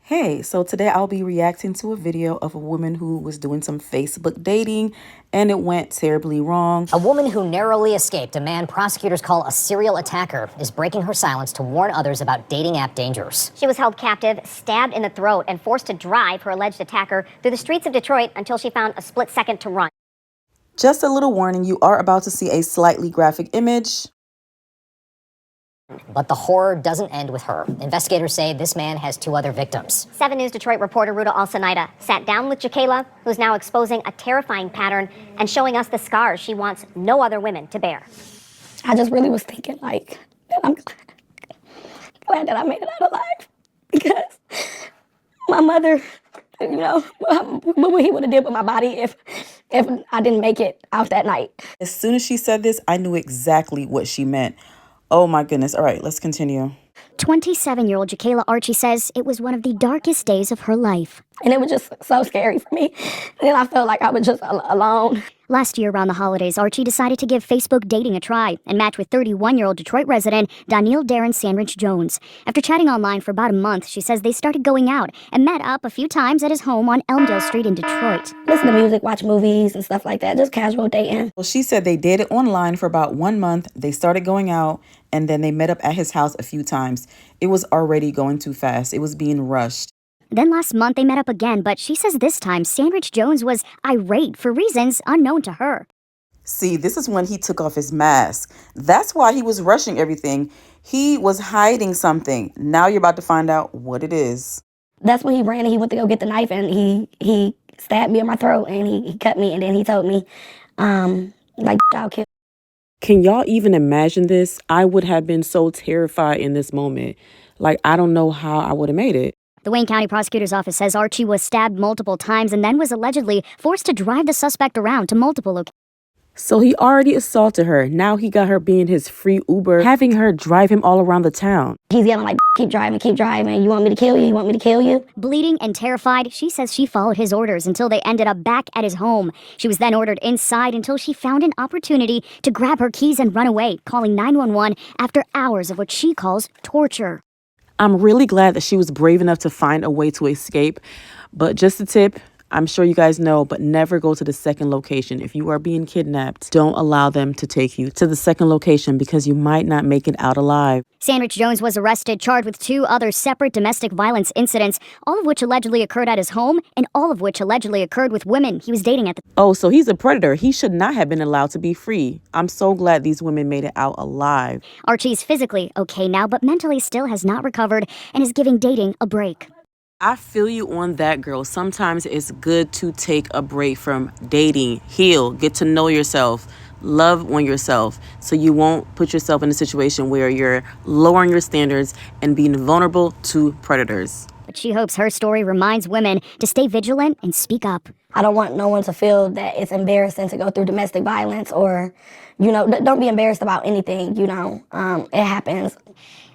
Hey, so today I'll be reacting to a video of a woman who was doing some Facebook dating and it went terribly wrong. A woman who narrowly escaped a man prosecutors call a serial attacker is breaking her silence to warn others about dating app dangers. She was held captive, stabbed in the throat, and forced to drive her alleged attacker through the streets of Detroit until she found a split second to run. Just a little warning, you are about to see a slightly graphic image. But the horror doesn't end with her. Investigators say this man has two other victims. 7 News Detroit reporter Ruta Alcenaida sat down with Jakayla, who's now exposing a terrifying pattern and showing us the scars she wants no other women to bear. I just really was thinking, like, that I'm glad that I made it out alive. Because my mother, what he would have did with my body if I didn't make it out that night. As soon as she said this, I knew exactly what she meant. Oh my goodness. All right, let's continue. 27-year-old Jakayla Archie says it was one of the darkest days of her life. And it was just so scary for me. And then I felt like I was just alone. Last year around the holidays, Archie decided to give Facebook dating a try and match with 31-year-old Detroit resident Danielle Darren Sandridge Jones. After chatting online for about a month, she says they started going out and met up a few times at his home on Elmdale Street in Detroit. Listen to music, watch movies and stuff like that, just casual dating. Well, she said they dated online for about 1 month. They started going out and then they met up at his house a few times. It was already going too fast. It was being rushed. Then last month they met up again, but she says this time Sandridge Jones was irate for reasons unknown to her. See, this is when he took off his mask. That's why he was rushing everything. He was hiding something. Now you're about to find out what it is. That's when he ran and he went to go get the knife and he stabbed me in my throat and he cut me and then he told me, I'll kill. Can y'all even imagine this? I would have been so terrified in this moment. Like, I don't know how I would have made it. The Wayne County Prosecutor's Office says Archie was stabbed multiple times and then was allegedly forced to drive the suspect around to multiple locations. So he already assaulted her. Now he got her being his free Uber, having her drive him all around the town. He's yelling like, keep driving. You want me to kill you? You want me to kill you? Bleeding and terrified, she says she followed his orders until they ended up back at his home. She was then ordered inside until she found an opportunity to grab her keys and run away, calling 911 after hours of what she calls torture. I'm really glad that she was brave enough to find a way to escape. But just a tip, I'm sure you guys know, but never go to the second location. If you are being kidnapped, don't allow them to take you to the second location because you might not make it out alive. Sandridge Jones was arrested, charged with 2 other separate domestic violence incidents, all of which allegedly occurred at his home and all of which allegedly occurred with women he was dating at the time. Oh, so he's a predator. He should not have been allowed to be free. I'm so glad these women made it out alive. Archie's physically okay now, but mentally still has not recovered and is giving dating a break. I feel you on that, girl. Sometimes it's good to take a break from dating, heal, get to know yourself, love on yourself, so you won't put yourself in a situation where you're lowering your standards and being vulnerable to predators. But she hopes her story reminds women to stay vigilant and speak up. I don't want no one to feel that it's embarrassing to go through domestic violence or, don't be embarrassed about anything, it happens.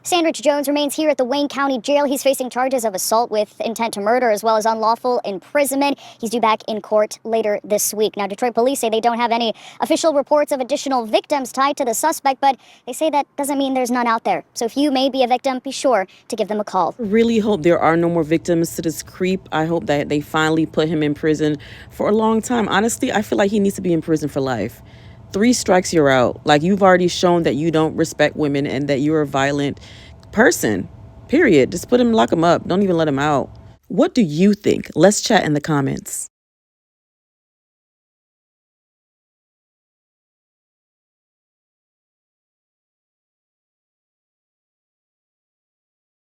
Sandridge Jones remains here at the Wayne County Jail. He's facing charges of assault with intent to murder as well as unlawful imprisonment. He's due back in court later this week. Now, Detroit police say they don't have any official reports of additional victims tied to the suspect, but they say that doesn't mean there's none out there. So if you may be a victim, be sure to give them a call. I really hope there are no more victims to this creep. I hope that they finally put him in prison for a long time. Honestly, I feel like he needs to be in prison for life. 3 strikes, you're out. Like, you've already shown that you don't respect women and that you're a violent person, period. Just lock him up. Don't even let him out. What do you think? Let's chat in the comments.